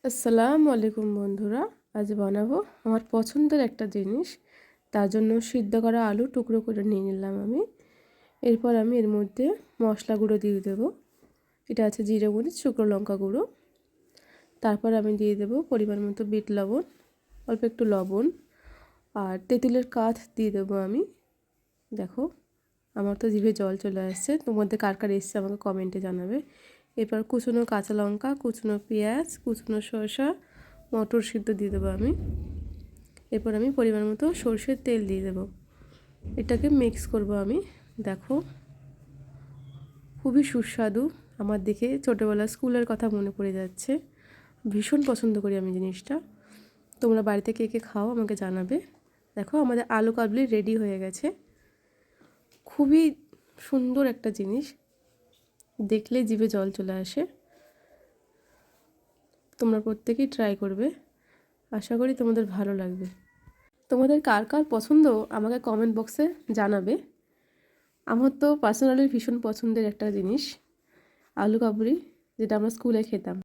আসসালামু আলাইকুম বন্ধুরা। আজ বানাবো আমার পছন্দের একটা জিনিস। তার জন্য সিদ্ধ করা আলু টুকরো করে নিয়ে নিলাম আমি। এরপর আমি এর মধ্যে মশলা গুঁড়ো দিয়ে দেবো। এটা আছে জিরে মরিচ শুকনো লঙ্কা গুঁড়ো। তারপর আমি দিয়ে দেবো পরিমাণ মতো বিট লবণ, অল্প একটু লবণ আর তেঁতুলের কাঠ দিয়ে দেবো আমি। দেখো আমার তো জিভে জল চলে আসছে, তোমাদের কার কার এসছে আমাকে কমেন্টে জানাবে। এরপর কুচনো কাঁচা লঙ্কা, কুচনো পেঁয়াজ, কুচনো শসা, মটর সিদ্ধ দিয়ে দেবো আমি। এরপর আমি পরিমাণ মতো সরষের তেল দিয়ে দেবো। এটাকে মিক্স করব আমি। দেখো খুবই সুস্বাদু। আমার দেখে ছোটোবেলা স্কুলের কথা মনে পড়ে যাচ্ছে। ভীষণ পছন্দ করি আমি জিনিসটা। তোমরা বাড়িতে কে কে খাও আমাকে জানাবে। দেখো আমাদের আলু কাবলি রেডি হয়ে গেছে। খুবই সুন্দর একটা জিনিস, দেখলে জিভে জল চলে আসে। তোমরা প্রত্যেকেই ট্রাই করবে, আশা করি তোমাদের ভালো লাগবে। তোমাদের কার কার পছন্দ আমাকে কমেন্ট বক্সে জানাবে। আমার তো পার্সোনালি ভীষণ পছন্দের একটা জিনিস আলু কাবলি, যেটা আমরা স্কুলে খেতাম।